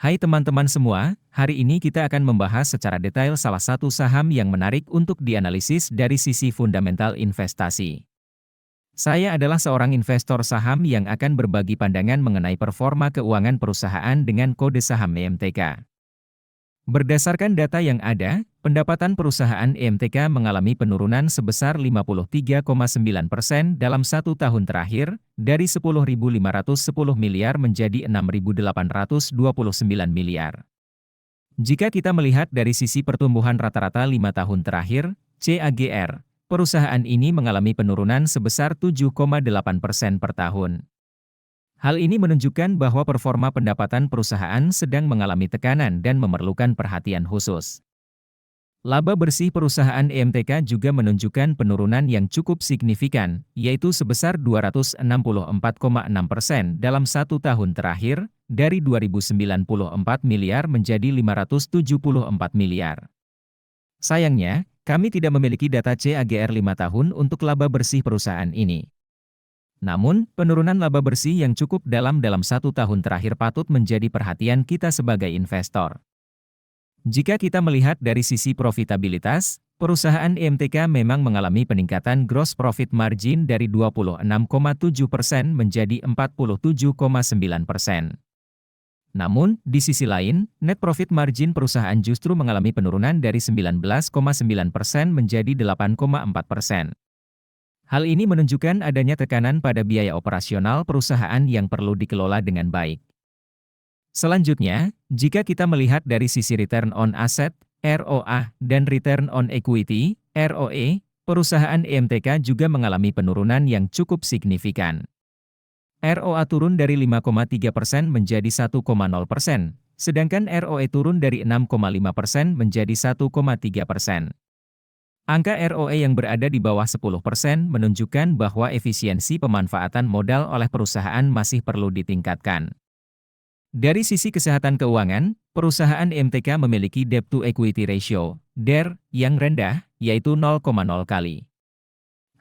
Hai teman-teman semua, hari ini kita akan membahas secara detail salah satu saham yang menarik untuk dianalisis dari sisi fundamental investasi. Saya adalah seorang investor saham yang akan berbagi pandangan mengenai performa keuangan perusahaan dengan kode saham EMTK. Berdasarkan data yang ada, pendapatan perusahaan EMTK mengalami penurunan sebesar 53,9% dalam satu tahun terakhir, dari 10.510 miliar menjadi 6.829 miliar. Jika kita melihat dari sisi pertumbuhan rata-rata 5 tahun terakhir, CAGR, perusahaan ini mengalami penurunan sebesar 7,8% per tahun. Hal ini menunjukkan bahwa performa pendapatan perusahaan sedang mengalami tekanan dan memerlukan perhatian khusus. Laba bersih perusahaan EMTK juga menunjukkan penurunan yang cukup signifikan, yaitu sebesar 264,6% dalam satu tahun terakhir, dari 2.094 miliar menjadi 574 miliar. Sayangnya, kami tidak memiliki data CAGR 5 tahun untuk laba bersih perusahaan ini. Namun, penurunan laba bersih yang cukup dalam satu tahun terakhir patut menjadi perhatian kita sebagai investor. Jika kita melihat dari sisi profitabilitas, perusahaan EMTK memang mengalami peningkatan gross profit margin dari 26,7% menjadi 47,9%. Namun, di sisi lain, net profit margin perusahaan justru mengalami penurunan dari 19,9% menjadi 8,4%. Hal ini menunjukkan adanya tekanan pada biaya operasional perusahaan yang perlu dikelola dengan baik. Selanjutnya, jika kita melihat dari sisi return on asset, ROA, dan return on equity, ROE, perusahaan EMTK juga mengalami penurunan yang cukup signifikan. ROA turun dari 5,3% menjadi 1,0%, sedangkan ROE turun dari 6,5% menjadi 1,3%. Angka ROE yang berada di bawah 10% menunjukkan bahwa efisiensi pemanfaatan modal oleh perusahaan masih perlu ditingkatkan. Dari sisi kesehatan keuangan, perusahaan EMTK memiliki debt to equity ratio, DER, yang rendah, yaitu 0,0 kali.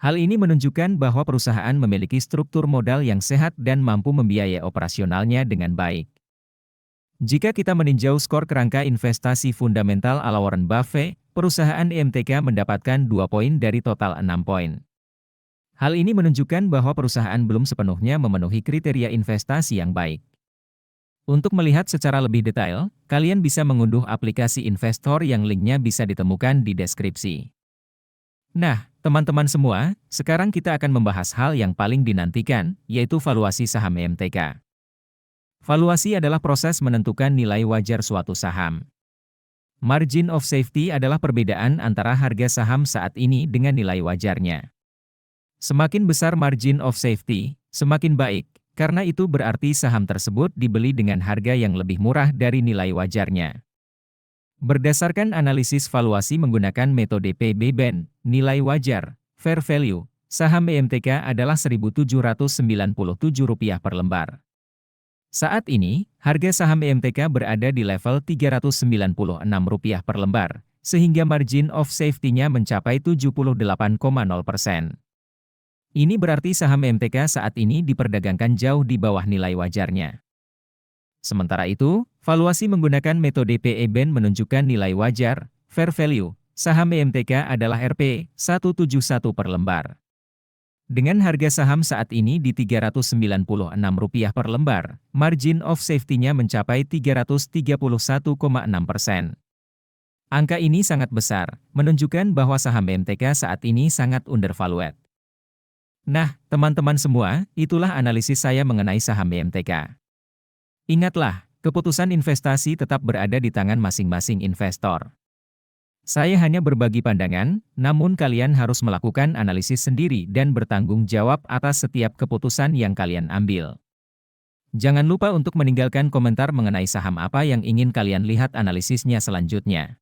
Hal ini menunjukkan bahwa perusahaan memiliki struktur modal yang sehat dan mampu membiayai operasionalnya dengan baik. Jika kita meninjau skor kerangka investasi fundamental ala Warren Buffett, perusahaan EMTK mendapatkan 2 poin dari total 6 poin. Hal ini menunjukkan bahwa perusahaan belum sepenuhnya memenuhi kriteria investasi yang baik. Untuk melihat secara lebih detail, kalian bisa mengunduh aplikasi investor yang linknya bisa ditemukan di deskripsi. Nah, teman-teman semua, sekarang kita akan membahas hal yang paling dinantikan, yaitu valuasi saham EMTK. Valuasi adalah proses menentukan nilai wajar suatu saham. Margin of safety adalah perbedaan antara harga saham saat ini dengan nilai wajarnya. Semakin besar margin of safety, semakin baik, karena itu berarti saham tersebut dibeli dengan harga yang lebih murah dari nilai wajarnya. Berdasarkan analisis valuasi menggunakan metode PB/BEN, nilai wajar, fair value, saham EMTK adalah Rp1.797 per lembar. Saat ini, harga saham EMTK berada di level Rp396 per lembar, sehingga margin of safety-nya mencapai 78,0%. Ini berarti saham EMTK saat ini diperdagangkan jauh di bawah nilai wajarnya. Sementara itu, valuasi menggunakan metode PE/BEN menunjukkan nilai wajar, fair value, saham EMTK adalah Rp171 per lembar. Dengan harga saham saat ini di Rp396 per lembar, margin of safety-nya mencapai 331,6%. Angka ini sangat besar, menunjukkan bahwa saham EMTK saat ini sangat undervalued. Nah, teman-teman semua, itulah analisis saya mengenai saham EMTK. Ingatlah, keputusan investasi tetap berada di tangan masing-masing investor. Saya hanya berbagi pandangan, namun kalian harus melakukan analisis sendiri dan bertanggung jawab atas setiap keputusan yang kalian ambil. Jangan lupa untuk meninggalkan komentar mengenai saham apa yang ingin kalian lihat analisisnya selanjutnya.